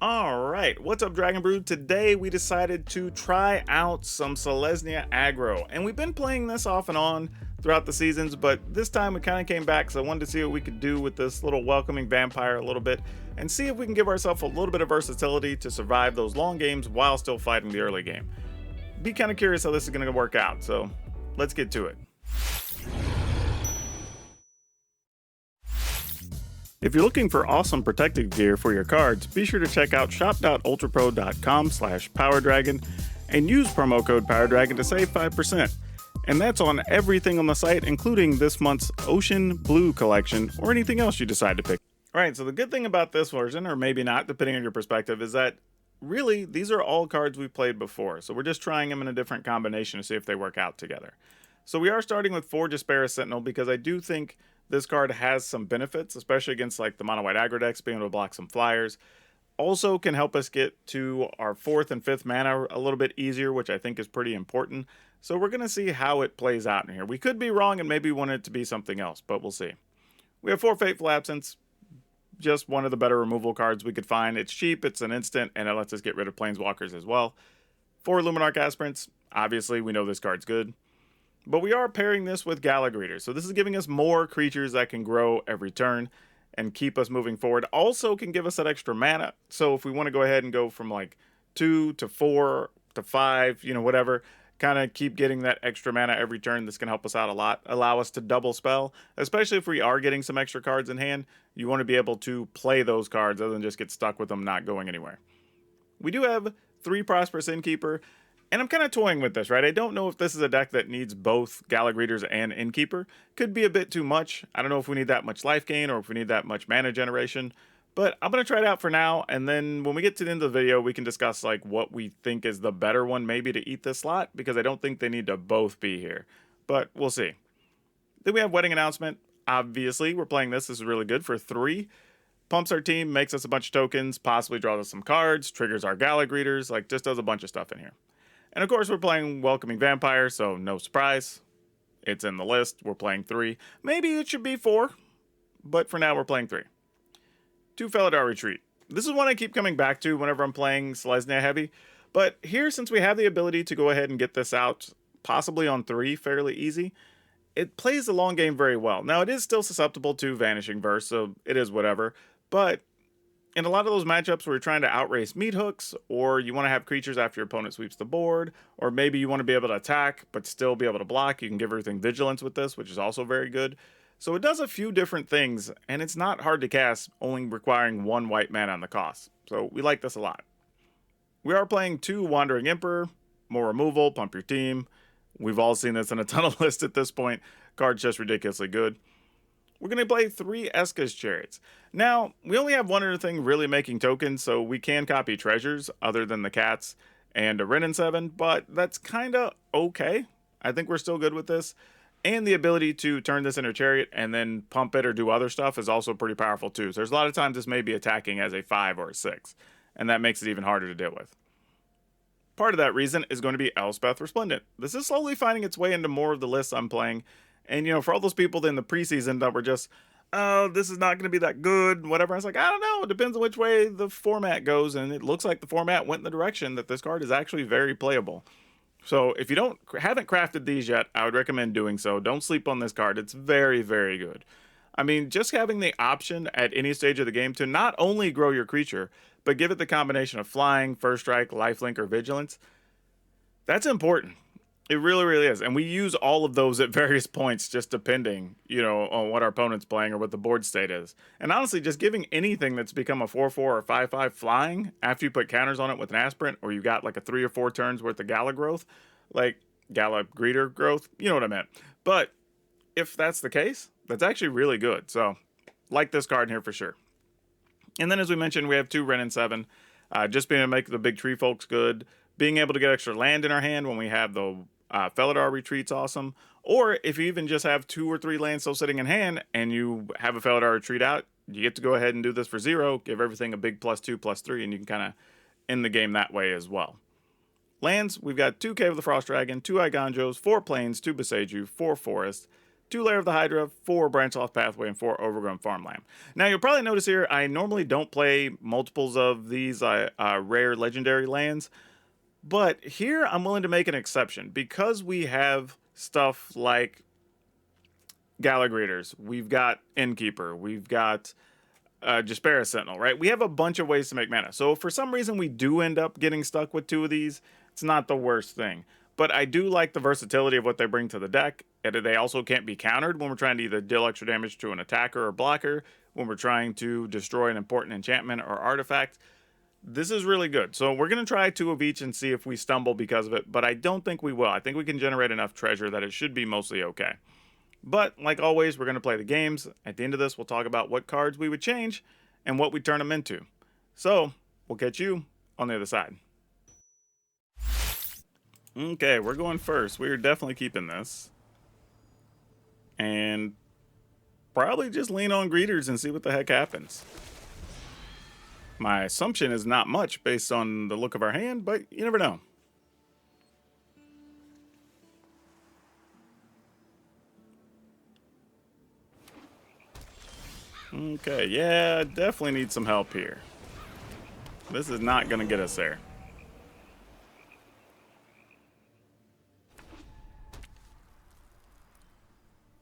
Alright, what's up Dragon Brood? Today we decided to try out some Selesnya Aggro, and we've been playing this off and on throughout the seasons, but this time we kind of came back, so I wanted to see what we could do with this little welcoming vampire a little bit, and see if we can give ourselves a little bit of versatility to survive those long games while still fighting the early game. Be kind of curious how this is going to work out, so let's get to it. If you're looking for awesome protective gear for your cards, be sure to check out shop.ultrapro.com/PowrDragn and use promo code PowrDragn to save 5%. And that's on everything on the site, including this month's Ocean Blue collection or anything else you decide to pick. Alright, so the good thing about this version, or maybe not, depending on your perspective, is that really these are all cards we've played before. So we're just trying them in a different combination to see if they work out together. So we are starting with Forge Esper Sentinel because I do think this card has some benefits, especially against like the mono white aggro decks, being able to block some flyers. Also can help us get to our 4th and 5th mana a little bit easier, which I think is pretty important. So we're going to see how it plays out in here. We could be wrong and maybe want it to be something else, but we'll see. We have 4 Fateful Absence, just one of the better removal cards we could find. It's cheap, it's an instant, and it lets us get rid of Planeswalkers as well. 4 Luminarch Aspirants, obviously we know this card's good. But we are pairing this with Golgari, so this is giving us more creatures that can grow every turn and keep us moving forward. Also can give us that extra mana, so if we want to go ahead and go from like 2 to 4 to 5, you know, whatever, kind of keep getting that extra mana every turn, this can help us out a lot. Allow us to double spell, especially if we are getting some extra cards in hand. You want to be able to play those cards other than just get stuck with them not going anywhere. We do have 3 Prosperous Innkeeper. And I'm kind of toying with this, right? I don't know if this is a deck that needs both Golgari and Innkeeper. Could be a bit too much. I don't know if we need that much life gain or if we need that much mana generation. But I'm going to try it out for now. And then when we get to the end of the video, we can discuss like what we think is the better one maybe to eat this slot. Because I don't think they need to both be here. But we'll see. Then we have Wedding Announcement. Obviously, we're playing this. This is really good for 3. Pumps our team, makes us a bunch of tokens, possibly draws us some cards, triggers our Golgari, like just does a bunch of stuff in here. And of course, we're playing Welcoming Vampire, so no surprise. It's in the list. We're playing 3. Maybe it should be 4, but for now, we're playing 3. 2 Felidar Retreat. This is one I keep coming back to whenever I'm playing Selesnya heavy. But here, since we have the ability to go ahead and get this out, possibly on 3 fairly easy, it plays the long game very well. Now, it is still susceptible to Vanishing Verse, so it is whatever. But in a lot of those matchups where you're trying to outrace meat hooks, or you want to have creatures after your opponent sweeps the board, or maybe you want to be able to attack but still be able to block, you can give everything vigilance with this, which is also very good. So it does a few different things, and it's not hard to cast, only requiring 1 white mana on the cost. So we like this a lot. We are playing 2 Wandering Emperor, more removal, pump your team. We've all seen this in a ton of lists at this point. Card's just ridiculously good. We're going to play 3 Eska's Chariots. Now, we only have one other thing really making tokens, so we can copy treasures other than the cats and a Ren and 7, but that's kind of okay. I think we're still good with this. And the ability to turn this into a chariot and then pump it or do other stuff is also pretty powerful too. So there's a lot of times this may be attacking as a 5 or a 6, and that makes it even harder to deal with. Part of that reason is going to be Elspeth Resplendent. This is slowly finding its way into more of the lists I'm playing. And, you know, for all those people in the preseason that were just, oh, this is not going to be that good, whatever. I was like, I don't know. It depends on which way the format goes. And it looks like the format went in the direction that this card is actually very playable. So if you haven't crafted these yet, I would recommend doing so. Don't sleep on this card. It's very, very good. I mean, just having the option at any stage of the game to not only grow your creature, but give it the combination of flying, first strike, lifelink, or vigilance, that's important. It really, really is. And we use all of those at various points, just depending, you know, on what our opponent's playing or what the board state is. And honestly, just giving anything that's become a 4/4 or 5/5 flying after you put counters on it with an aspirant, or you got like a 3 or 4 turns worth of Gala growth, like Gala Greeter growth, you know what I meant. But if that's the case, that's actually really good. So, like this card in here for sure. And then as we mentioned, we have 2 Ren and 7. Just being able to make the big tree folks good. Being able to get extra land in our hand when we have the Felidar Retreat's awesome. Or if you even just have 2 or 3 lands still sitting in hand and you have a Felidar Retreat out, you get to go ahead and do this for 0, give everything a big +2, +3, and you can kind of end the game that way as well. Lands, we've got 2 Cave of the Frost Dragon, 2 Iganjos, 4 Plains, 2 Boseiju, 4 Forest, 2 Lair of the Hydra, 4 Branch Off Pathway, and 4 Overgrown Farmland. Now, you'll probably notice here, I normally don't play multiples of these rare legendary lands, but here I'm willing to make an exception because we have stuff like Gallagreators, we've got Innkeeper, we've got Jaspera Sentinel, right? We have a bunch of ways to make mana. So if for some reason we do end up getting stuck with 2 of these, it's not the worst thing. But I do like the versatility of what they bring to the deck. And they also can't be countered when we're trying to either deal extra damage to an attacker or blocker, when we're trying to destroy an important enchantment or artifact. This is really good. So we're going to try 2 of each and see if we stumble because of it. But I don't think we will. I think we can generate enough treasure that it should be mostly okay. But like always, we're going to play the games. At the end of this, we'll talk about what cards we would change and what we turn them into. So we'll catch you on the other side. Okay, we're going first. We're definitely keeping this. And probably just lean on greeters and see what the heck happens. My assumption is not much based on the look of our hand, but you never know. Okay, yeah, definitely need some help here. This is not going to get us there.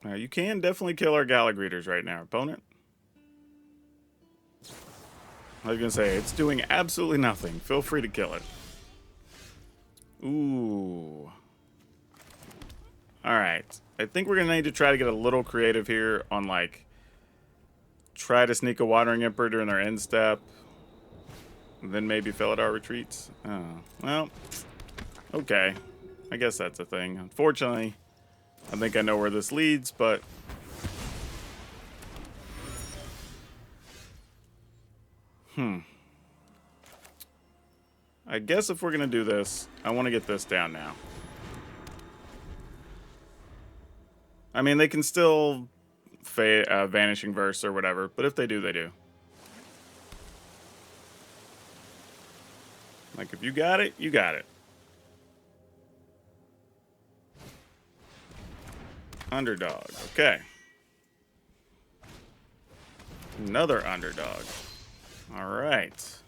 Now, you can definitely kill our Gallagreators right now, opponent. I was going to say, it's doing absolutely nothing. Feel free to kill it. Ooh. Alright. I think we're going to need to try to get a little creative here on, like, try to sneak a Wandering Emperor during their end step. And then maybe fill at our retreats. Oh, well, okay. I guess that's a thing. Unfortunately, I think I know where this leads, but I guess if we're going to do this, I want to get this down now. I mean, they can still Vanishing Verse or whatever, but if they do, they do. Like, if you got it, you got it. Underdog, okay. Another underdog. All right.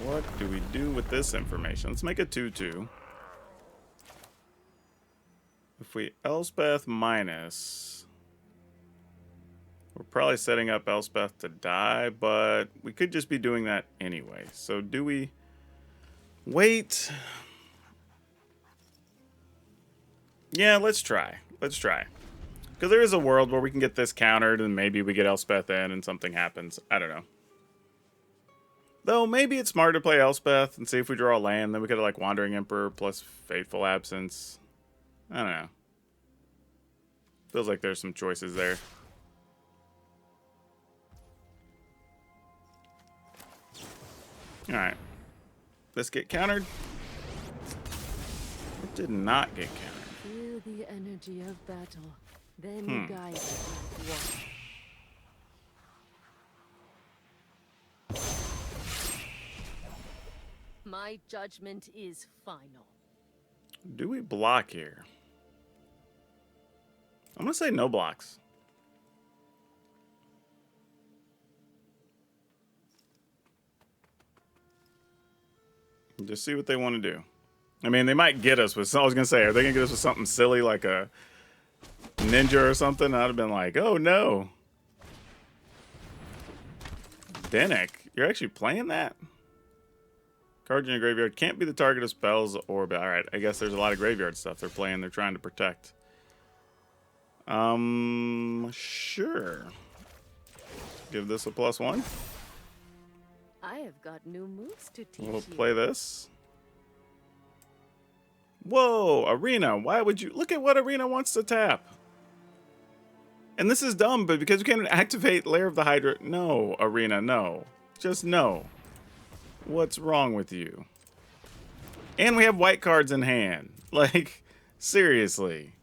What do we do with this information? Let's make a 2/2. If we Elspeth minus, we're probably setting up Elspeth to die, but we could just be doing that anyway. So do we wait? Yeah, let's try. Let's try. Because there is a world where we can get this countered and maybe we get Elspeth in and something happens. I don't know. Though maybe it's smarter to play Elspeth and see if we draw a land. Then we could have like Wandering Emperor plus Fateful Absence. I don't know. Feels like there's some choices there. Alright. Let's get countered. It did not get countered. Feel the energy of battle. Then guide it. My judgment is final. Do we block here? I'm going to say no blocks. Just see what they want to do. I mean, they might get us with, I was going to say, are they going to get us with something silly like a ninja or something? I'd have been like, oh no. Dennick, you're actually playing that? Cards in your graveyard can't be the target of spells or... Alright, I guess there's a lot of graveyard stuff they're playing. They're trying to protect. Sure. Give this a +1. I have got new moves to teach We'll you. play this. Whoa, Arena. Why would you... Look at what Arena wants to tap. And this is dumb, but because you can't activate Lair of the Hydra... No, Arena, no. Just no. What's wrong with you? And we have white cards in hand. Like, seriously.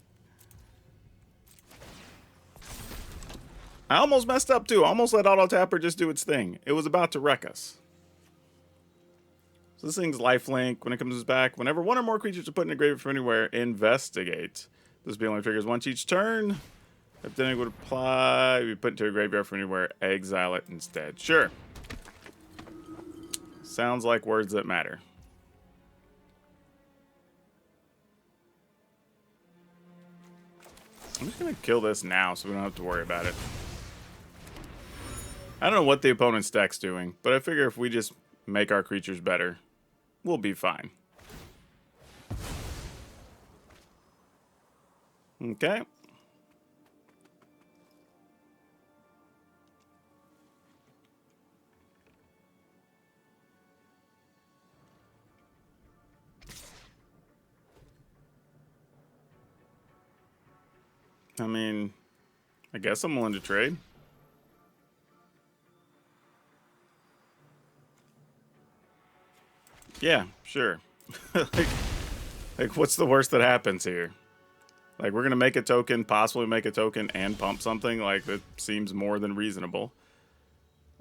I almost messed up, too. I almost let Auto Tapper just do its thing. It was about to wreck us. So this thing's lifelink. When it comes back, whenever one or more creatures are put in a graveyard from anywhere, investigate. This only triggers once each turn. If then it would apply, we put into a graveyard from anywhere, exile it instead. Sure. Sounds like words that matter. I'm just gonna kill this now so we don't have to worry about it. I don't know what the opponent's deck's doing, but I figure if we just make our creatures better, we'll be fine. Okay. I mean, I guess I'm willing to trade. Yeah, sure. like, what's the worst that happens here? Like, we're gonna make a token, possibly make a token, and pump something. Like, that seems more than reasonable.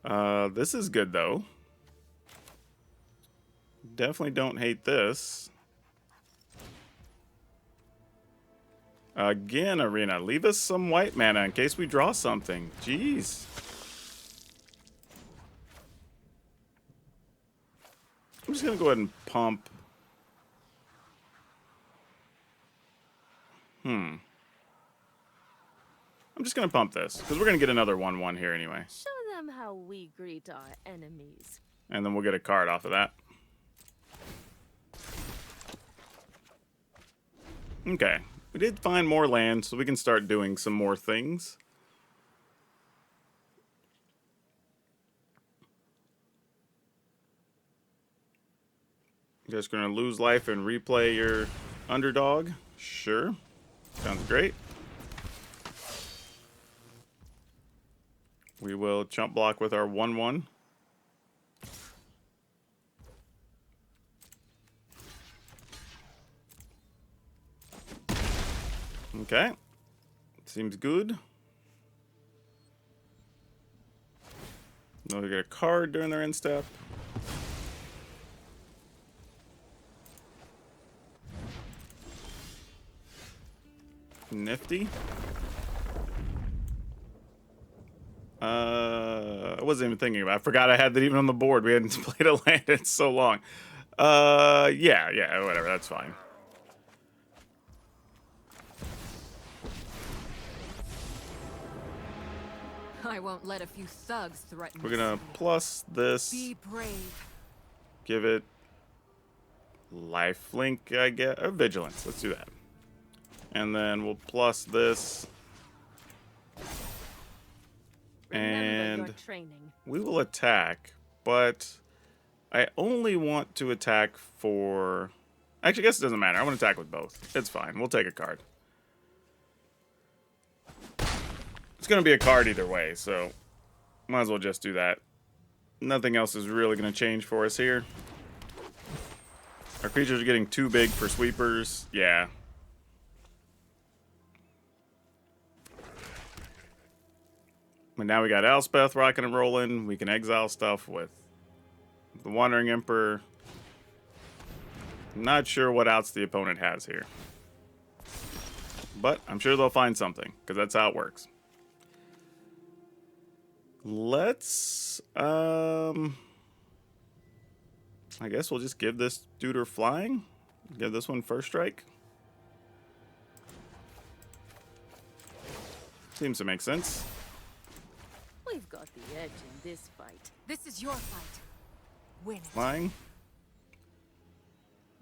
This is good, though. Definitely don't hate this. Again, Arena, leave us some white mana in case we draw something. Jeez. I'm just gonna go ahead and pump. I'm just gonna pump this, because we're gonna get another 1/1 here anyway. Show them how we greet our enemies. And then we'll get a card off of that. Okay. We did find more land, so we can start doing some more things. Just gonna lose life and replay your underdog? Sure. Sounds great. We will chump block with our 1/1. Okay. Seems good. Now we get a card during their end step. Nifty. I wasn't even thinking about it. I forgot I had that even on the board. We hadn't played a land in so long. Yeah, whatever, that's fine. I won't let a few thugs threaten. We're gonna plus this. Be brave. Give it lifelink, I guess, or vigilance. Let's do that. And then we'll plus this. Remember your training. We will attack, but I only want to attack for... Actually, I guess it doesn't matter. I want to attack with both. It's fine. We'll take a card. It's going to be a card either way, so might as well just do that. Nothing else is really going to change for us here. Our creatures are getting too big for sweepers. Yeah. But now we got Elspeth rocking and rolling. We can exile stuff with the Wandering Emperor. Not sure what else the opponent has here. But I'm sure they'll find something, because that's how it works. Let's, I guess we'll just give this dude her flying. Give this one first strike. Seems to make sense. We've got the edge in this fight. This is your fight. Win it. Flying.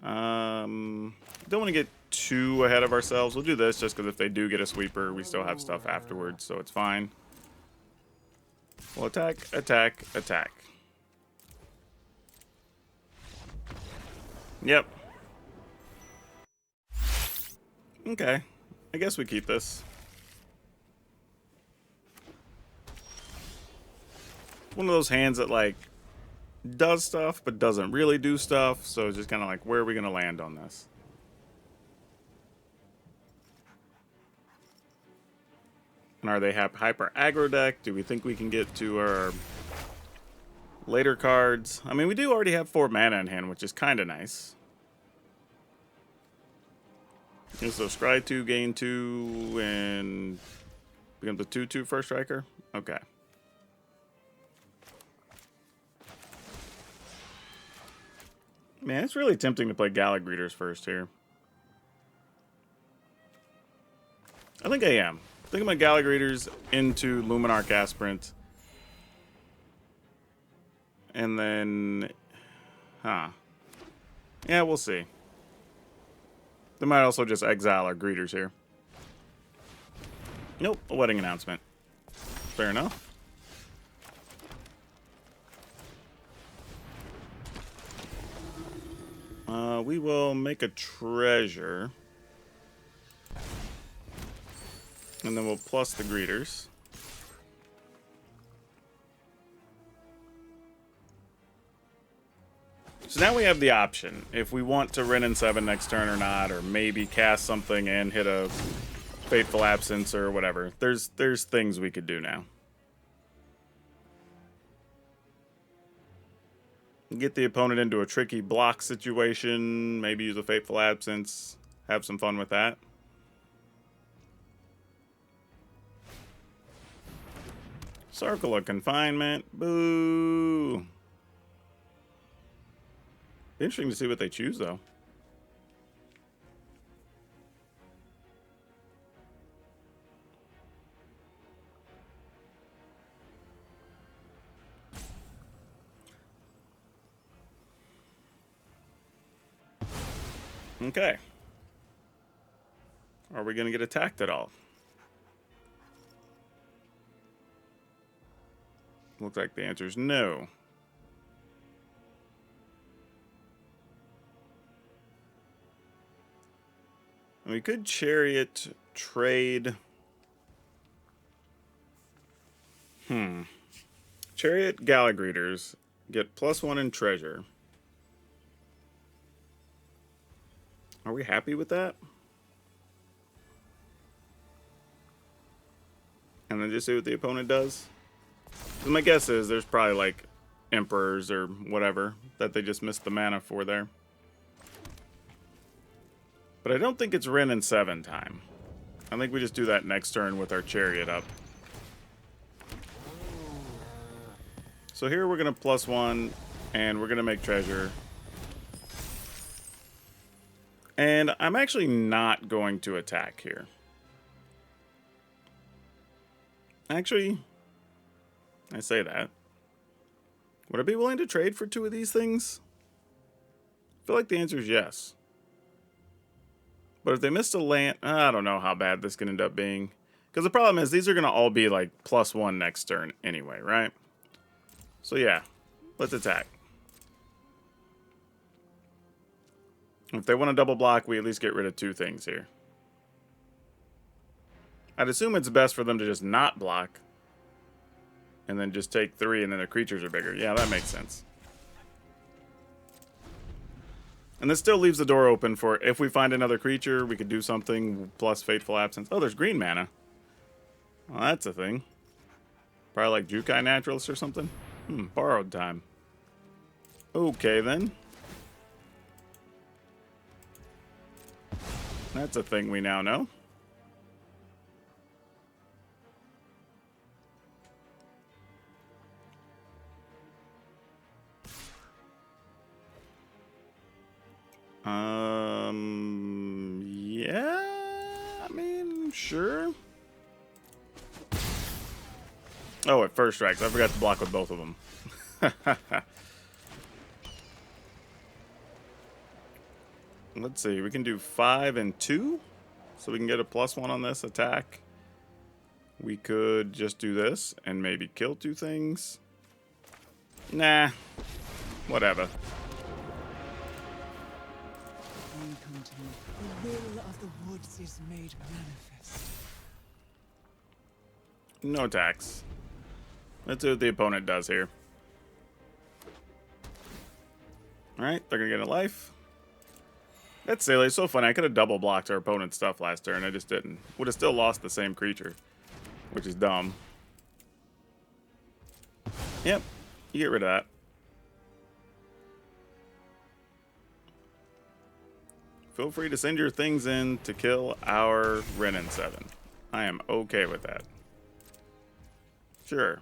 Don't want to get too ahead of ourselves. We'll do this just because if they do get a sweeper, we still have stuff afterwards, so it's fine. We'll attack, attack, attack. Yep. Okay. I guess we keep this. One of those hands that, like, does stuff, but doesn't really do stuff. So it's just kind of like, where are we going to land on this? And are they hyper aggro deck? Do we think we can get to our Later cards. I mean, we do already have 4 mana in hand, which is kind of nice. Okay, so scry 2, gain 2, and becomes a 2/2 first striker. Okay. Man, it's really tempting to play Galagreeters first here. I think I am. I think I'm going Galagreeters into Luminarch Aspirant. And then... Huh. Yeah, we'll see. They might also just exile our greeters here. Nope, a wedding announcement. Fair enough. We will make a treasure. And then we'll plus the greeters. So now we have the option if we want to Ren in 7 next turn or not, or maybe cast something and hit a Fateful Absence or whatever. There's things we could do now. Get the opponent into a tricky block situation, maybe use a Fateful Absence, have some fun with that. Circle of Confinement, boo. Interesting to see what they choose, though. Okay. Are we going to get attacked at all? Looks like the answer is no. We could Chariot trade. Chariot Galagreeters get +1 in treasure. Are we happy with that? And then just see what the opponent does? 'Cause my guess is there's probably like Emperors or whatever that they just missed the mana for there. But I don't think it's Ren in 7 time. I think we just do that next turn with our Chariot up. So here we're going to +1, and we're going to make treasure. And I'm actually not going to attack here. Actually, I say that. Would I be willing to trade for 2 of these things? I feel like the answer is yes. But if they missed a land, I don't know how bad this can end up being. Because the problem is these are going to all be like +1 next turn anyway, right? So yeah, let's attack. If they want to double block, we at least get rid of 2 things here. I'd assume it's best for them to just not block. And then just take 3 and then their creatures are bigger. Yeah, that makes sense. And this still leaves the door open for if we find another creature, we could do something plus Fateful Absence. Oh, there's green mana. Well, that's a thing. Probably like Jukai Naturalist or something. Borrowed time. Okay, then. That's a thing we now know. Yeah, I mean, sure. Oh, at first strikes. I forgot to block with both of them. Let's see. We can do 5 and 2. So we can get a +1 on this attack. We could just do this and maybe kill 2 things. Nah. Whatever. The will of the woods is made manifest. No attacks. Let's see what the opponent does here. Alright, they're gonna get a life. That's silly. It's so funny. I could have double blocked our opponent's stuff last turn. I just didn't. Would have still lost the same creature, which is dumb. Yep, you get rid of that. feel free to send your things in to kill our Renin 7. I am okay with that. Sure.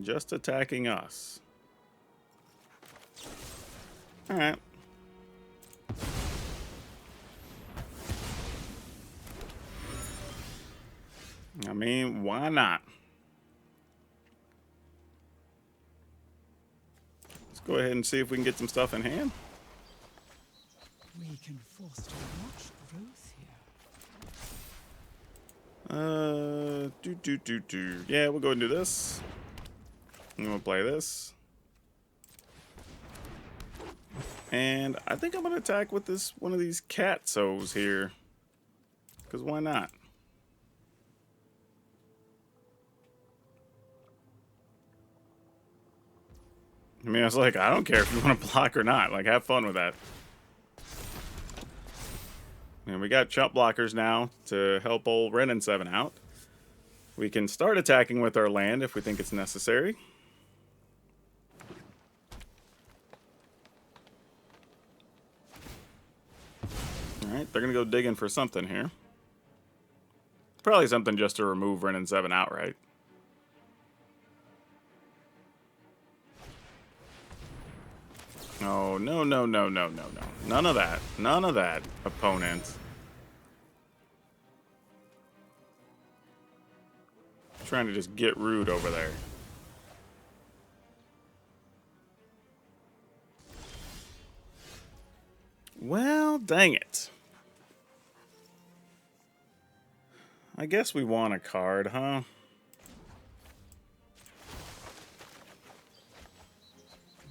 Just attacking us. Alright. I mean, why not? Let's go ahead and see if we can get some stuff in hand. We can foster much growth here. Yeah, we'll go and do this. I'm gonna play this. And I think I'm gonna attack with this one of these cat sows here. Because why not? I mean, I was like, I don't care if you want to block or not. Like, have fun with that. And we got chump blockers now to help old Renin 7 out. We can start attacking with our land if we think it's necessary. Alright, they're going to go digging for something here. Probably something just to remove Renin 7 outright. Oh, no, no, no, no, no, no. None of that. None of that, opponent. Trying to just get rude over there. Well, dang it. I guess we want a card, huh?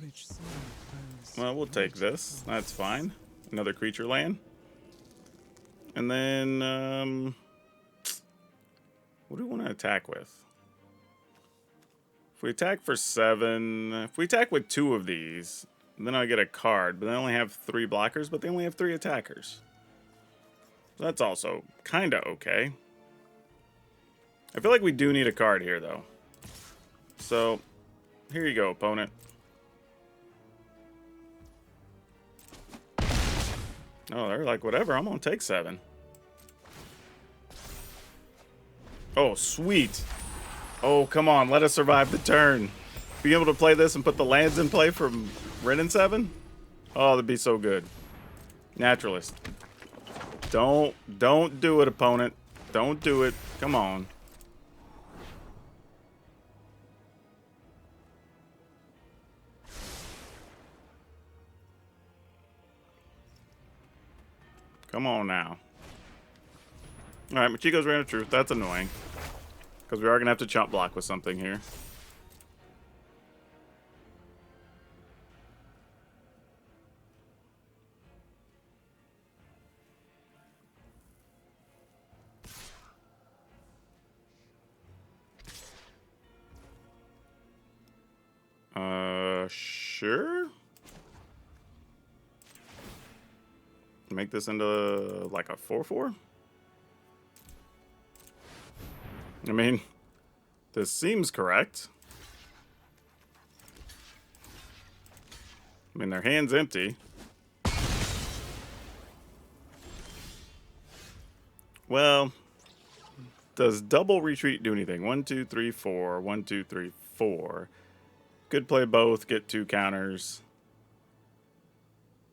Rich soil grows. Well, we'll take this. That's fine. Another creature land. And then, what do we want to attack with? If we attack for 7, if we attack with 2 of these, then I get a card, but they only have 3 blockers, but they only have 3 attackers. So that's also kind of okay. I feel like we do need a card here, though. So, here you go, opponent. Oh, they're like, whatever, I'm gonna take 7. Oh, sweet. Oh, come on, let us survive the turn. Be able to play this and put the lands in play from Renin 7? Oh, that'd be so good. Naturalist. Don't do it, opponent. Don't do it. Come on. Come on now. Alright, Machiko's Reign of Truth. That's annoying. Because we are going to have to chump block with something here. Sure. Make this into like a 4/4. I mean, this seems correct. I mean, their hand's empty. Well, does double retreat do anything? 1, 2, 3, 4. 1, 2, 3, 4. Could play both, get 2 counters.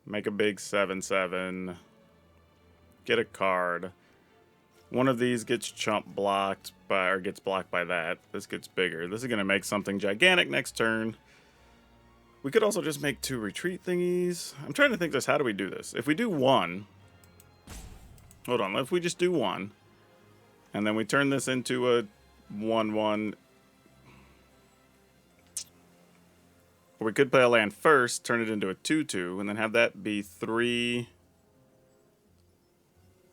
Make a big 7/7. Get a card. One of these gets chump blocked by, or gets blocked by that. This gets bigger. This is going to make something gigantic next turn. We could also just make 2 retreat thingies. I'm trying to think just how do we do this? If we do 1. Hold on. If we just do 1. And then we turn this into a 1/1. Or we could play a land first, turn it into a 2/2, and then have that be 3.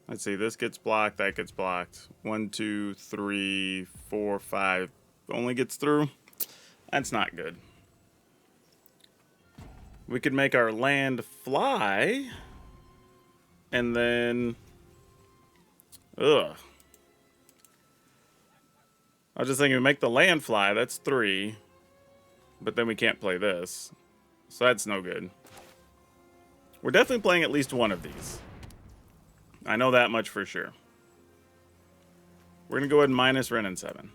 Let's see, this gets blocked, that gets blocked. 1, 2, 3, 4, 5. Only gets through. That's not good. We could make our land fly. And then... Ugh. I was just thinking, make the land fly, that's 3. But then we can't play this. So that's no good. We're definitely playing at least one of these. I know that much for sure. We're going to go ahead and minus Ren and 7.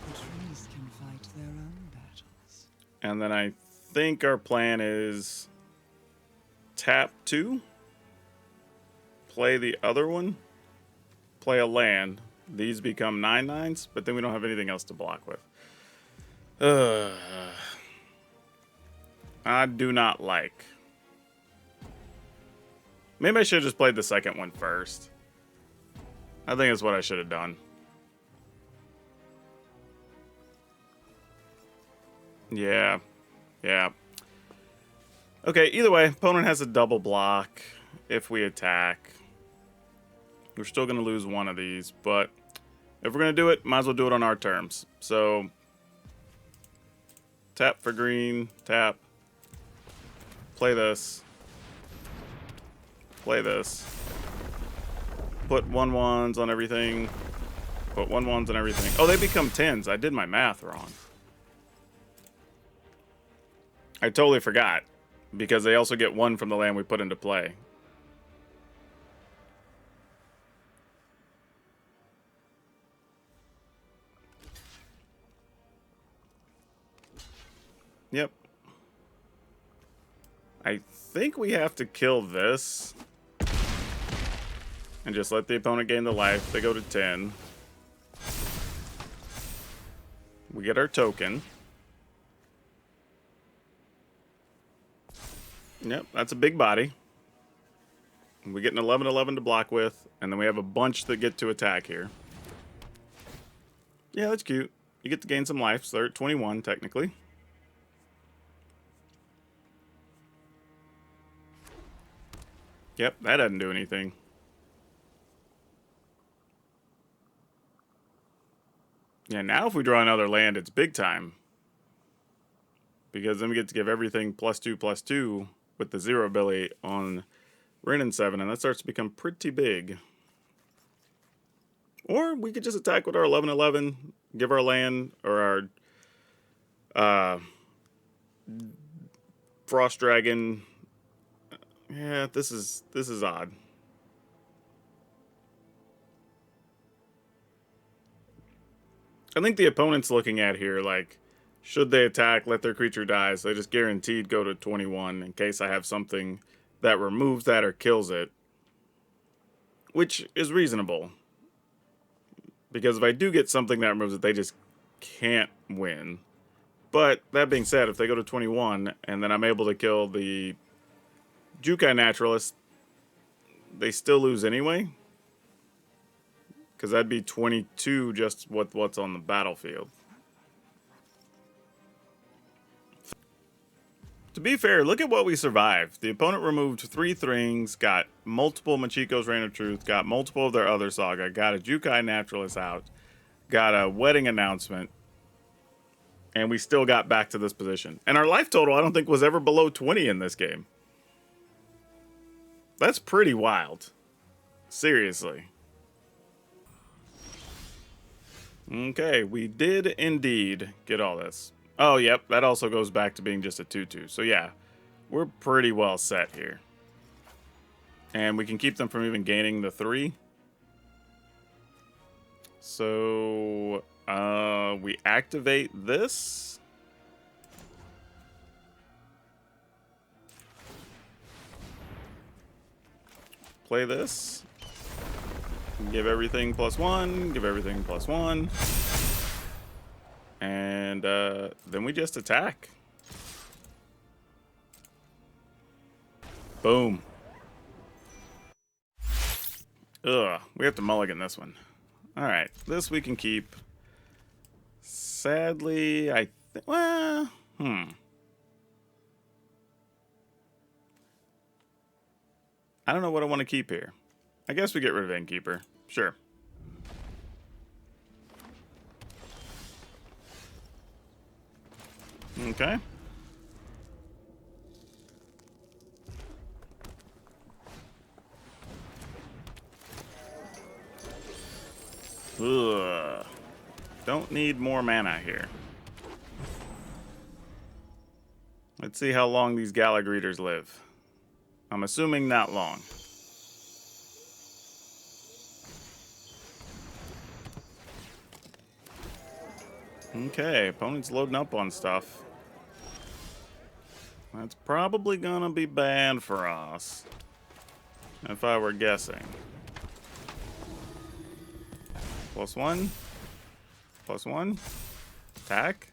The trees can fight their own battles. And then I think our plan is tap 2, play the other one, play a land. These become 9/9s, but then we don't have anything else to block with. I do not like. Maybe I should have just played the second one first. I think that's what I should have done. Yeah. Yeah. Okay, either way, opponent has a double block if we attack. We're still going to lose one of these, but if we're going to do it, might as well do it on our terms. So, tap for green, tap. Play this. Play this. Put 1/1s on everything. Put 1/1s on everything. Oh, they become 10s. I did my math wrong. I totally forgot. Because they also get 1 from the land we put into play. Yep. I think we have to kill this. And just let the opponent gain the life. They go to 10. We get our token. Yep, that's a big body. We get an 11/11 to block with, and then we have a bunch that get to attack here. Yeah, that's cute. You get to gain some life, so they're at 21 technically. Yep, that doesn't do anything. Yeah, now if we draw another land, it's big time. Because then we get to give everything +2/+2 with the 0 ability on Ren and 7, and that starts to become pretty big. Or we could just attack with our 11/11, give our land, or our Frost Dragon. Yeah, this is odd. I think the opponent's looking at here like, should they attack, let their creature die, so they just guaranteed go to 21 in case I have something that removes that or kills it. Which is reasonable. Because if I do get something that removes it, they just can't win. But, that being said, if they go to 21, and then I'm able to kill the Jukai Naturalist, they still lose anyway. Because that'd be 22 just what's on the battlefield. To be fair, look at what we survived. The opponent removed 3 Thrings, got multiple Machiko's Reign of Truth, got multiple of their other saga, got a Jukai Naturalist out, got a Wedding Announcement, and we still got back to this position. And our life total, I don't think, was ever below 20 in this game. That's pretty wild. Seriously. Okay, we did indeed get all this. Oh, yep, that also goes back to being just a 2/2. So yeah, we're pretty well set here. And we can keep them from even gaining the 3. So, we activate this. Play this. Give everything +1, give everything +1. And then we just attack. Boom. Ugh, we have to mulligan this one. Alright, this we can keep. Sadly, I think, well, I don't know what I want to keep here. I guess we get rid of Innkeeper. Sure. Okay. Ugh. Don't need more mana here. Let's see how long these Galagreeters live. I'm assuming not long. Okay, opponent's loading up on stuff. That's probably gonna be bad for us, if I were guessing. +1. +1. Attack.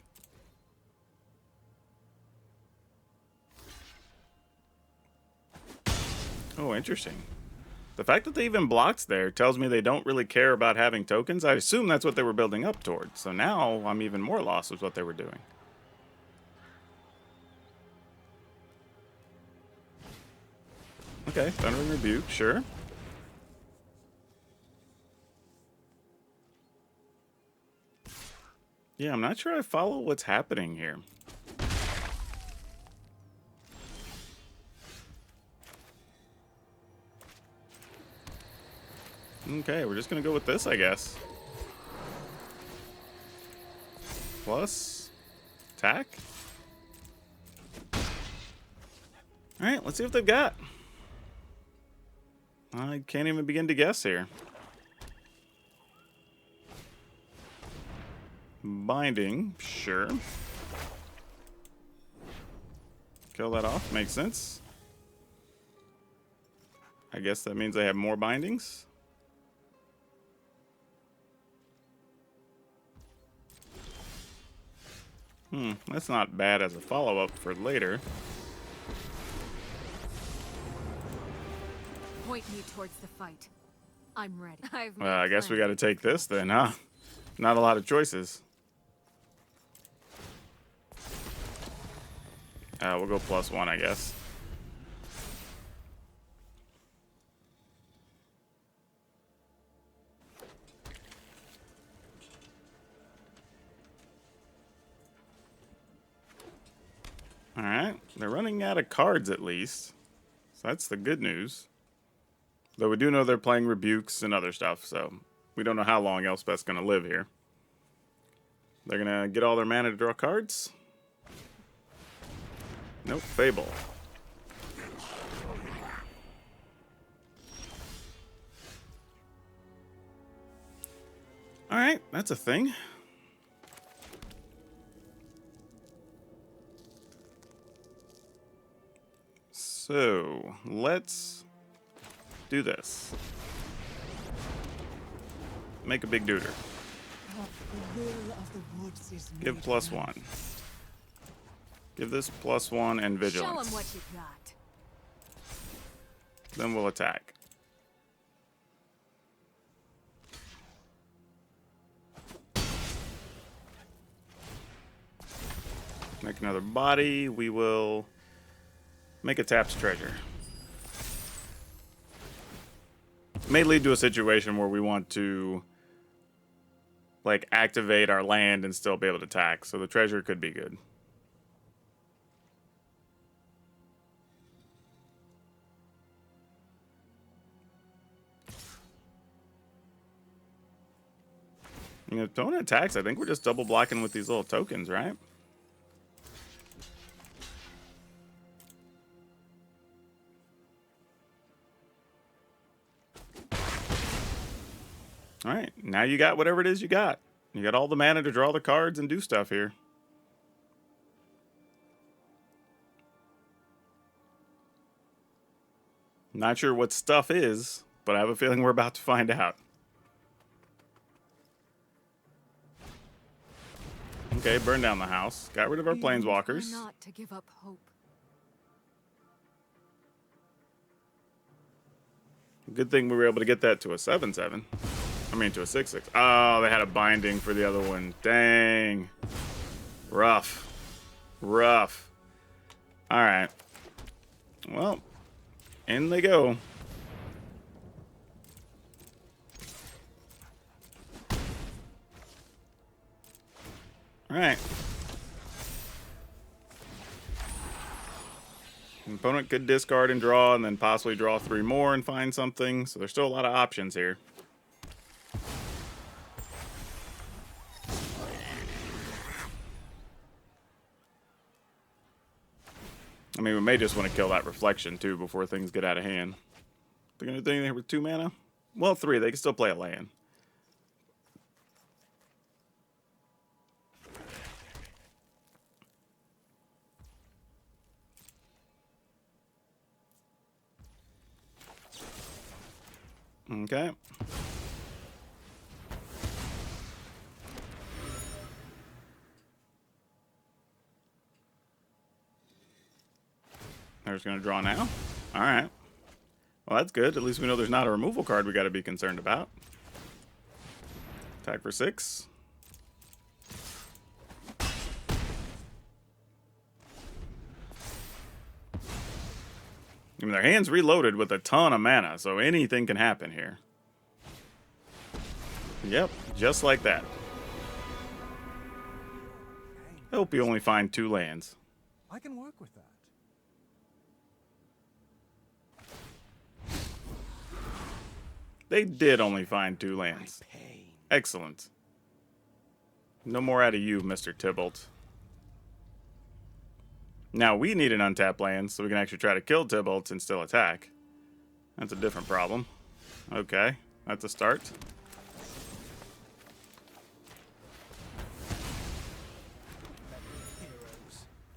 Oh, interesting. The fact that they even blocked there tells me they don't really care about having tokens. I assume that's what they were building up towards. So now I'm even more lost with what they were doing. Okay, Thundering Rebuke, sure. Yeah, I'm not sure I follow what's happening here. Okay, we're just gonna go with this, I guess. Plus attack. Alright, let's see what they've got. I can't even begin to guess here. Binding, sure. Kill that off, makes sense. I guess that means they have more bindings. That's not bad as a follow-up for later. Point me towards the fight. I'm ready. Well, I guess we got to take this then, huh? Not a lot of choices. We'll go +1, I guess. Alright, they're running out of cards at least. So that's the good news. Though we do know they're playing Rebukes and other stuff, so we don't know how long Elspeth's going to live here. They're going to get all their mana to draw cards. Nope, Fable. Alright, that's a thing. So, let's do this. Make a big duder. Give +1. Give this +1 and Vigilance. Show 'em what you got. Then we'll attack. Make another body. We will make a taps treasure. May lead to a situation where we want to like activate our land and still be able to attack. So the treasure could be good. You know, if opponent attacks, I think we're just double blocking with these little tokens, right? Alright, now you got whatever it is you got. You got all the mana to draw the cards and do stuff here. Not sure what stuff is, but I have a feeling we're about to find out. Okay, burn down the house. Got rid of our planeswalkers. Try not to give up hope. Good thing we were able to get that to a 7/7. I mean, to a 6/6. Oh, they had a binding for the other one. Dang. Rough. Rough. All right. Well, in they go. All right. An opponent could discard and draw, and then possibly draw 3 more and find something. So there's still a lot of options here. I mean, we may just want to kill that reflection, too, before things get out of hand. They're going to do anything with 2 mana? Well, 3. They can still play a land. Okay. They're just going to draw now. All right. Well, that's good. At least we know there's not a removal card we got to be concerned about. Attack for 6. I mean, their hand's reloaded with a ton of mana, so anything can happen here. Yep, just like that. I hope you only find 2 lands. I can work with that. They did only find 2 lands. Excellent. No more out of you, Mr. Tybalt. Now we need an untapped land so we can actually try to kill Tybalt and still attack. That's a different problem. Okay, that's a start.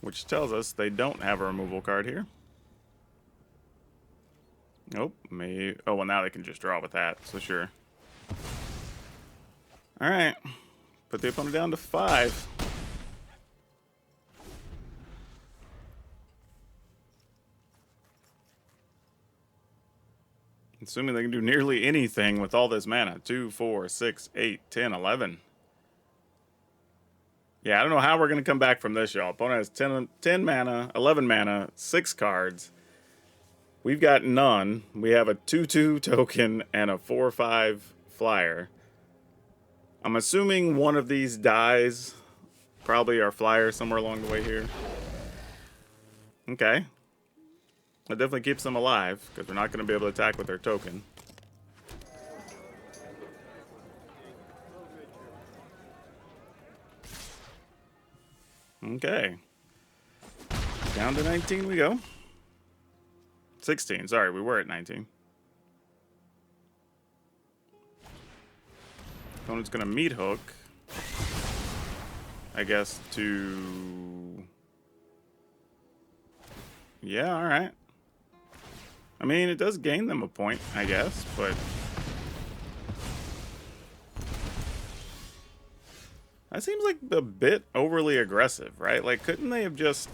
Which tells us they don't have a removal card here. Nope. Oh, well, now they can just draw with that, so sure. Alright. Put the opponent down to 5. Assuming they can do nearly anything with all this mana. 2, 4, 6, 8, 10, 11. Yeah, I don't know how we're going to come back from this, y'all. Opponent has 10 mana, 11 mana, 6 cards. We've got none. We have a 2/2 token and a 4/5 flyer. I'm assuming one of these dies. Probably our flyer somewhere along the way here. Okay. That definitely keeps them alive, because we're not going to be able to attack with their token. Okay. Down to 19 we go. 16, sorry, we were at 19. Opponent's going to meat hook. I guess to... Yeah, alright. I mean, it does gain them a point, I guess, but... That seems like a bit overly aggressive, right? Like, couldn't they have just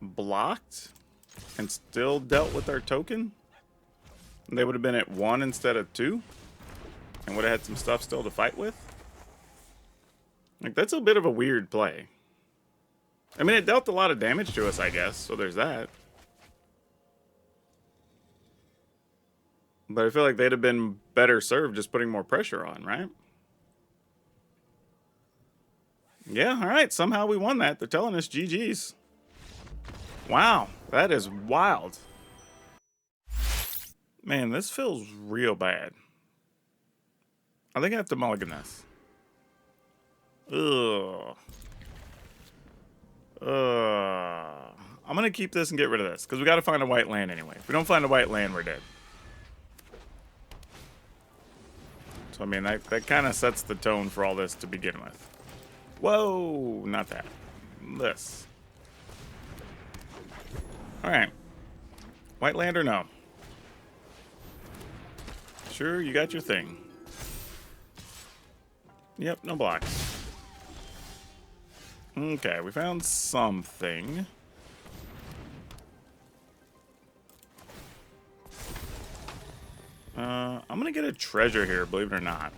blocked and still dealt with our token? And they would have been at 1 instead of 2? And would have had some stuff still to fight with? Like, that's a bit of a weird play. I mean, it dealt a lot of damage to us, I guess, so there's that. But I feel like they'd have been better served just putting more pressure on, right? Yeah, alright, somehow we won that. They're telling us GG's. Wow, that is wild. Man, this feels real bad. I think I have to mulligan this. Ugh. I'm going to keep this and get rid of this, because we got to find a white land anyway. If we don't find a white land, we're dead. So, I mean, that kind of sets the tone for all this to begin with. Whoa, not that. This. Alright. White land or no? Sure, you got your thing. Yep, no blocks. Okay, we found something. I'm gonna get a treasure here, believe it or not.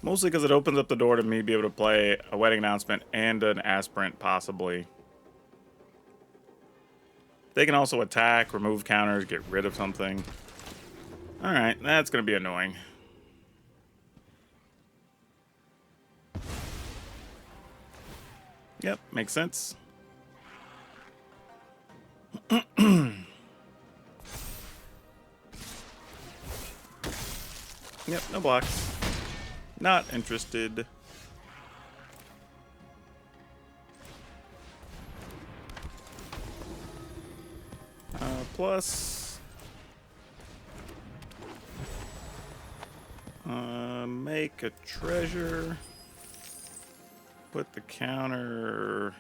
Mostly because it opens up the door to me be able to play a wedding announcement and an aspirant, possibly. They can also attack, remove counters, get rid of something. Alright, that's gonna be annoying. Yep, makes sense. Yep, no blocks. Not interested. plus. Make a treasure. Put the counter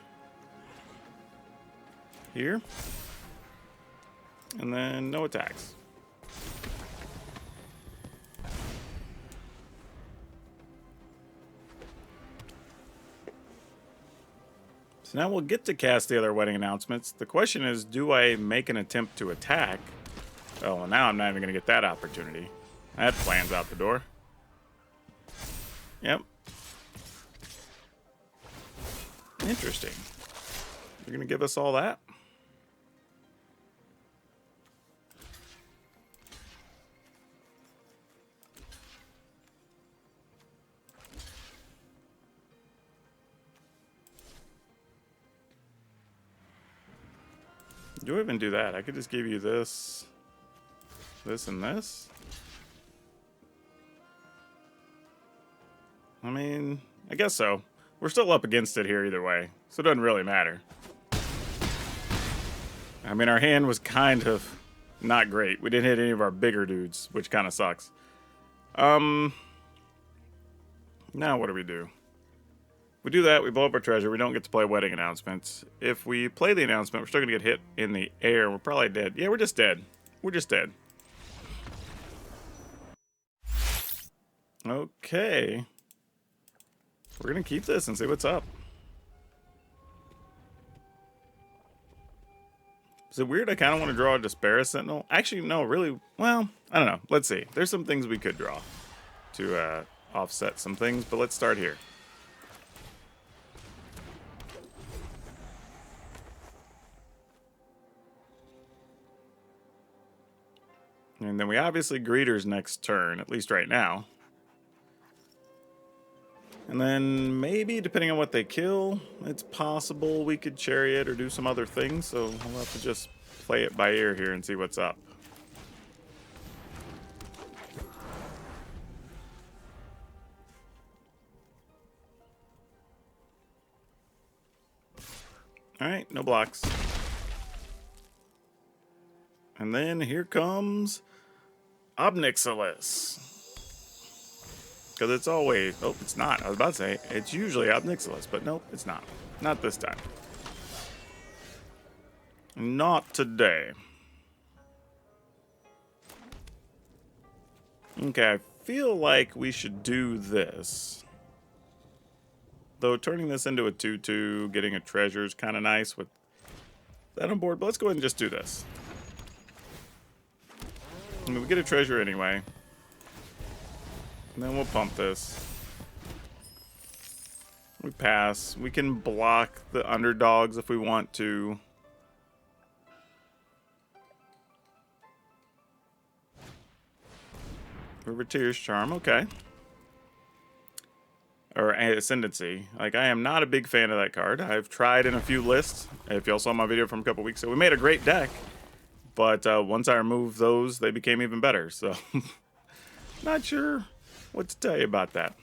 here. And then no attacks. So now we'll get to cast the other wedding announcements. The question is, do I make an attempt to attack? Oh, well, now I'm not even going to get that opportunity. That plan's out the door. Yep. Interesting. You're going to give us all that? Do I even do that? I could just give you this, this, and this. I mean, I guess so. We're still up against it here either way, so it doesn't really matter. I mean, our hand was kind of not great. We didn't hit any of our bigger dudes, which kind of sucks. Now what do we do? We do that, we blow up our treasure, we don't get to play wedding announcements. If we play the announcement, we're still gonna get hit in the air. We're probably dead. Yeah, we're just dead. We're just dead. Okay. We're gonna keep this and see what's up. Is it weird I kind of want to draw a Despair Sentinel? Actually, no, really, well, I don't know. Let's see. There's some things we could draw to offset some things, but let's start here. And then we obviously Greeters next turn, at least right now. And then maybe, depending on what they kill, it's possible we could Chariot or do some other things. So we'll have to just play it by ear here and see what's up. Alright, no blocks. And then here comes Obnixilis. Because it's always... Oh, it's not. I was about to say, it's usually Obnixilis, but nope, it's not. Not this time. Not today. Okay, I feel like we should do this. Though turning this into a 2/2, getting a treasure is kind of nice with that on board. But let's go ahead and just do this. I mean, we get a treasure anyway. And then we'll pump this. We pass. We can block the underdogs if we want to. Riveteers Charm, okay. Or Ascendancy. Like, I am not a big fan of that card. I've tried in a few lists. If y'all saw my video from a couple weeks ago, we made a great deck. But once I removed those, they became even better. So, not sure what to tell you about that.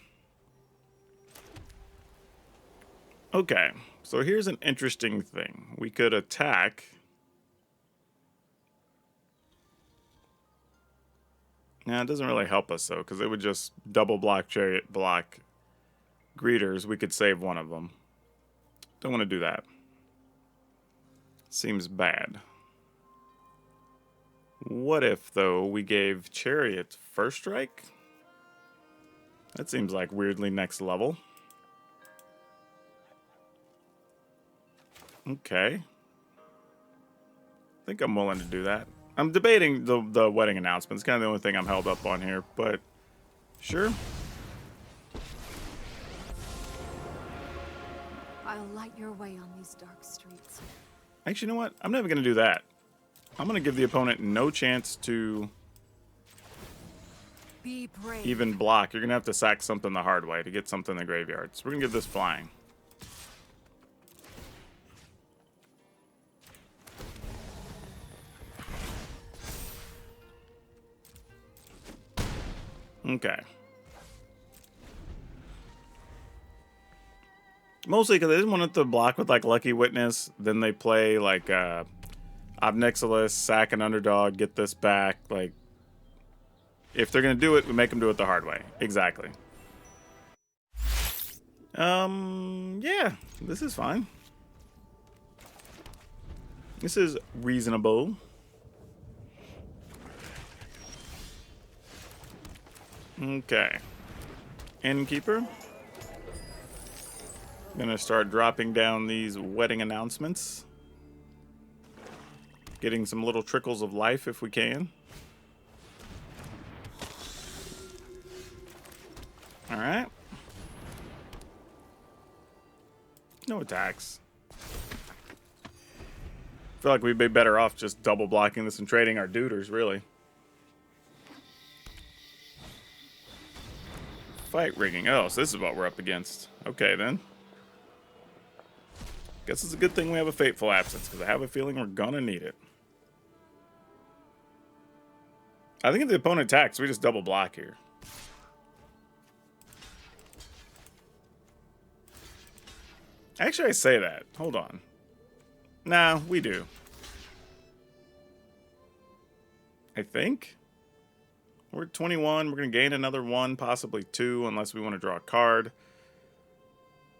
Okay, so here's an interesting thing. We could attack. Now, it doesn't really help us, though, because it would just double block Chariot, block Greeters. We could save one of them. Don't want to do that. Seems bad. What if, though, we gave Chariot first strike? That seems like weirdly next level. Okay. I think I'm willing to do that. I'm debating the wedding announcement. It's kind of the only thing I'm held up on here, but sure. I'll light your way on these dark streets. Actually, you know what? I'm never going to do that. I'm going to give the opponent no chance to Be brave. even block. You're going to have to sack something the hard way to get something in the graveyard. So we're going to give this flying. Okay. Mostly because they didn't want it to block with like Lucky Witness. Then they play like Obnixilis, sack an underdog, get this back. Like, if they're going to do it, we make them do it the hard way. Exactly. Yeah, this is fine. This is reasonable. Okay. Innkeeper. Gonna start dropping down these wedding announcements. Getting some little trickles of life if we can. Alright. No attacks. Feel like we'd be better off just double blocking this and trading our duders, really. Fight rigging. Oh, so this is what we're up against. Okay, then. Guess it's a good thing we have a Fateful Absence, because I have a feeling we're gonna need it. I think if the opponent attacks, we just double block here. Actually, I say that. Hold on. Nah, we do. I think. We're at 21. We're going to gain another 1, possibly 2, unless we want to draw a card.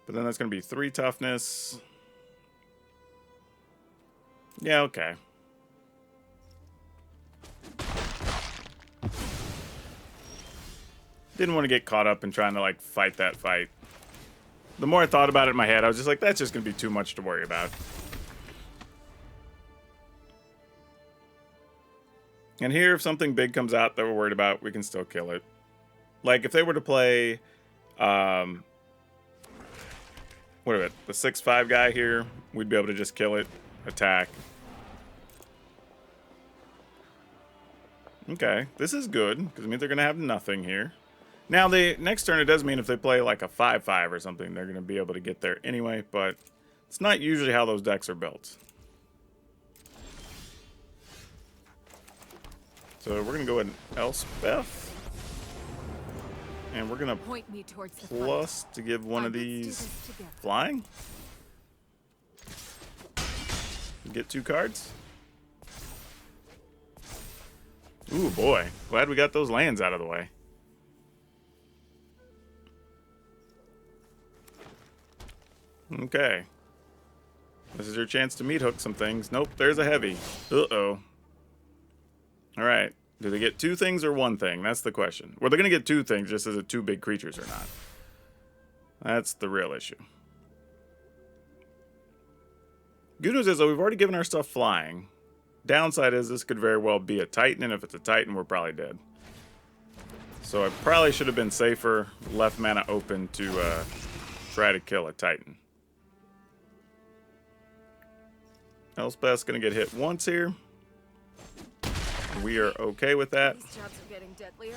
But then that's going to be 3 toughness. Yeah, okay. Didn't want to get caught up in trying to, like, fight that fight. The more I thought about it in my head, I was just like, that's just going to be too much to worry about. And here, if something big comes out that we're worried about, we can still kill it. Like, if they were to play, what is it, the 6/5 guy here, we'd be able to just kill it, attack. Okay, this is good, because it means they're going to have nothing here. Now, the next turn, it does mean if they play like a 5/5 or something, they're going to be able to get there anyway, but it's not usually how those decks are built. So we're going to go ahead and Elspeth. And we're going to Point me towards the plus to give one of these flying. Get 2 cards. Ooh, boy. Glad we got those lands out of the way. Okay. This is your chance to meat hook some things. Nope, there's a heavy. Uh-oh. Alright. Do they get 2 things or 1 thing? That's the question. Well, they're going to get 2 things, just as it 2 big creatures or not. That's the real issue. Good news is, though, we've already given our stuff flying. Downside is this could very well be a Titan, and if it's a Titan, we're probably dead. So I probably should have been safer, left mana open to try to kill a Titan. Elspeth's going to get hit once here. We are okay with that. These jobs are getting deadlier.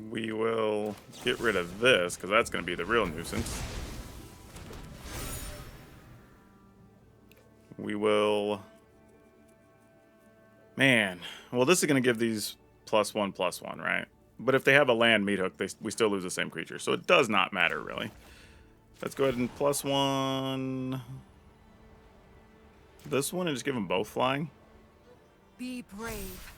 We will get rid of this, because that's going to be the real nuisance. We will... Man. Well, this is going to give these +1/+1, right? But if they have a land meat hook, we still lose the same creature. So it does not matter, really. Let's go ahead and +1... this one and just give them both flying. Be brave.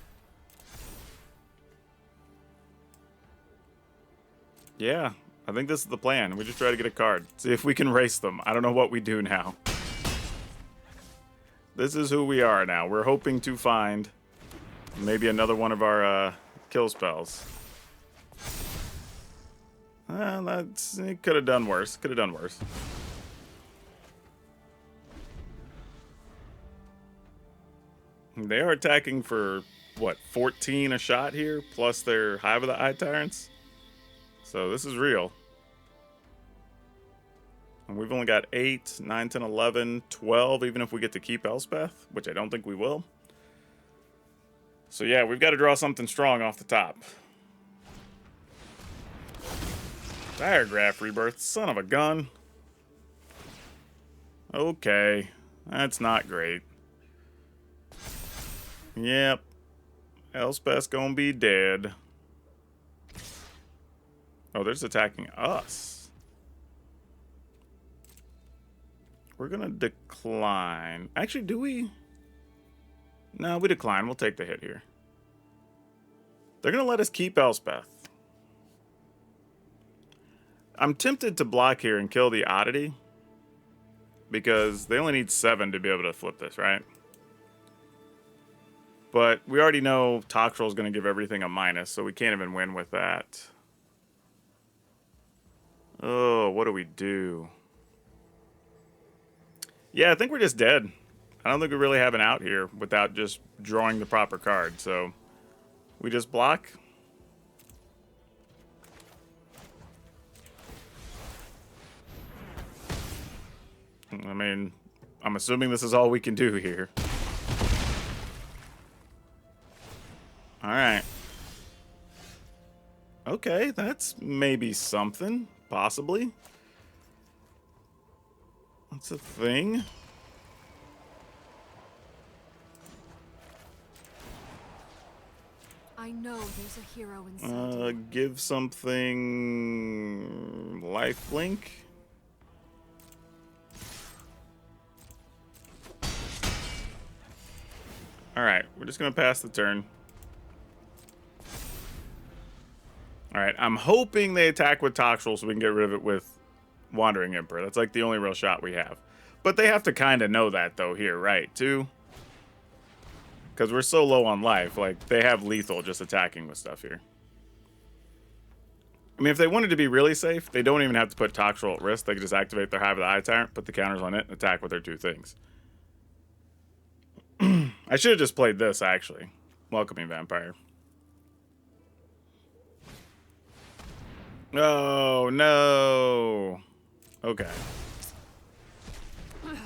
Yeah, I think this is the plan. We just try to get a card. See if we can race them. I don't know what we do now. This is who we are now. We're hoping to find maybe another one of our kill spells. It could have done worse. Could have done worse. They are attacking for, what, 14 a shot here, plus their Hive of the Eye Tyrants. So this is real. And we've only got 8, 9, 10, 11, 12, even if we get to keep Elspeth, which I don't think we will. So yeah, we've got to draw something strong off the top. Diregraph Rebirth, son of a gun. Okay, that's not great. Yep. Elspeth's gonna be dead. Oh, they're just attacking us. We're gonna decline. Actually, do we? No, we decline. We'll take the hit here. They're gonna let us keep Elspeth. I'm tempted to block here and kill the Oddity, because they only need 7 to be able to flip this, right? But we already know Toxtrol is going to give everything a minus, so we can't even win with that. Oh, what do we do? Yeah, I think we're just dead. I don't think we really have an out here without just drawing the proper card, so we just block. I mean, I'm assuming this is all we can do here. Alright. Okay, that's maybe something. Possibly. That's a thing. I know there's a hero inside. Give something lifelink. Alright, we're just going to pass the turn. Alright, I'm hoping they attack with Toxtrol so we can get rid of it with Wandering Emperor. That's like the only real shot we have. But they have to kind of know that, though, here, right, too? Because we're so low on life. Like, they have lethal just attacking with stuff here. I mean, if they wanted to be really safe, they don't even have to put Toxtrol at risk. They could just activate their Hive of the Eye Tyrant, put the counters on it, and attack with their 2 things. I should have just played this, actually. Welcoming Vampire. Oh, no. Okay.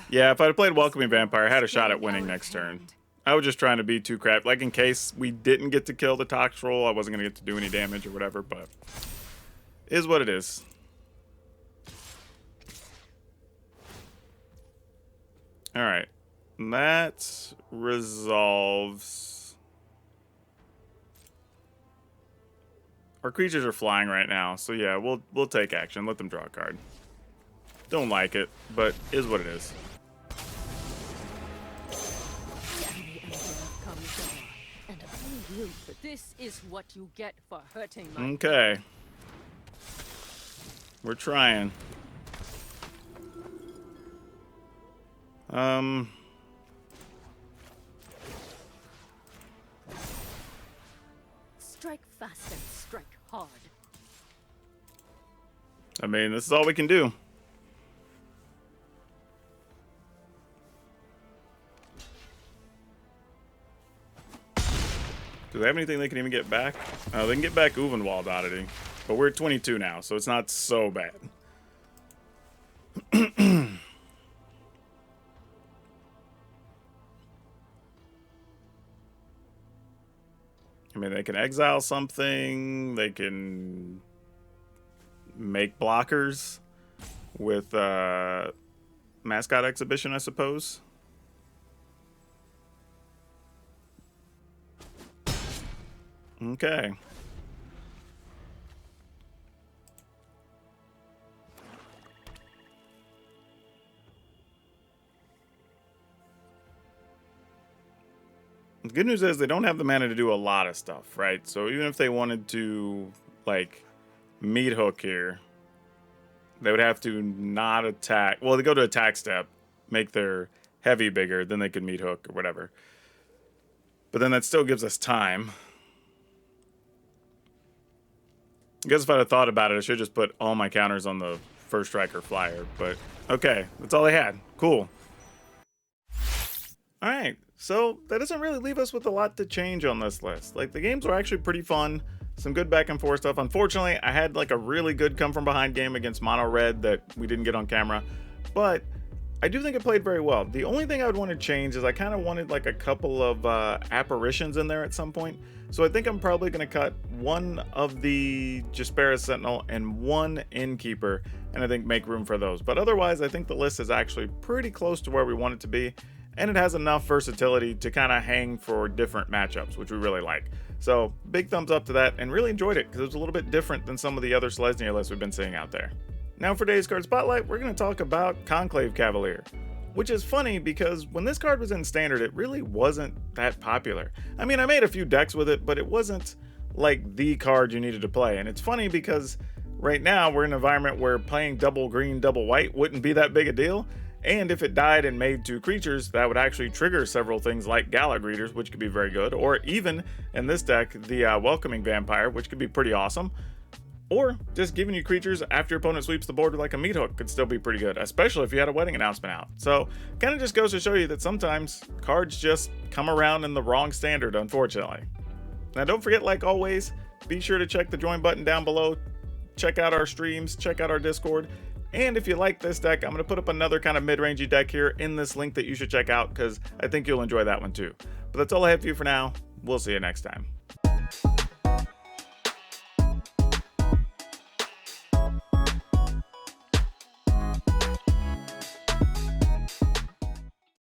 Yeah, if I'd played Welcoming Vampire, I had a shot at winning next turn. I was just trying to be too crap. Like, in case we didn't get to kill the Toxtrol, I wasn't going to get to do any damage or whatever, but is what it is. Alright. That resolves. Our creatures are flying right now, so yeah, we'll take action. Let them draw a card. Don't like it, but is what it is. And only you. This is what you get for hurting my. Okay. We're trying. Strike fast and strike hard. I mean, this is all we can do. Do they have anything they can even get back? They can get back Uvenwald Oddity. But we're at 22 now, so it's not so bad. I mean, they can exile something. They can make blockers with Mascot Exhibition, I suppose. Okay. The good news is they don't have the mana to do a lot of stuff, right? So even if they wanted to, like, meat hook here, they would have to not attack. Well, they go to attack step, make their heavy bigger, then they could meat hook or whatever. But then that still gives us time. I guess if I'd have thought about it, I should just put all my counters on the first striker flyer. But, okay, that's all they had. Cool. Alright, so that doesn't really leave us with a lot to change on this list. Like, the games were actually pretty fun. Some good back and forth stuff. Unfortunately, I had like a really good come from behind game against Mono Red that we didn't get on camera. But I do think it played very well. The only thing I would want to change is I kind of wanted like a couple of apparitions in there at some point. So I think I'm probably going to cut one of the Jaspera Sentinel and one Innkeeper, and I think make room for those. But otherwise, I think the list is actually pretty close to where we want it to be, and it has enough versatility to kind of hang for different matchups, which we really like. So big thumbs up to that, and really enjoyed it because it was a little bit different than some of the other Selesnya lists we've been seeing out there. Now for today's card spotlight, we're going to talk about Conclave Cavalier, which is funny because when this card was in Standard, it really wasn't that popular. I mean, I made a few decks with it, but it wasn't like the card you needed to play. And it's funny because right now we're in an environment where playing double green, double white wouldn't be that big a deal. And if it died and made 2 creatures, that would actually trigger several things like Gala Greeters, which could be very good. Or even in this deck, the Welcoming Vampire, which could be pretty awesome. Or just giving you creatures after your opponent sweeps the board with like a Meat Hook could still be pretty good, especially if you had a Wedding Announcement out. So kind of just goes to show you that sometimes cards just come around in the wrong Standard, unfortunately. Now don't forget, like always, be sure to check the join button down below. Check out our streams, check out our Discord. And if you like this deck, I'm going to put up another kind of mid-rangey deck here in this link that you should check out because I think you'll enjoy that one too. But that's all I have for you for now. We'll see you next time.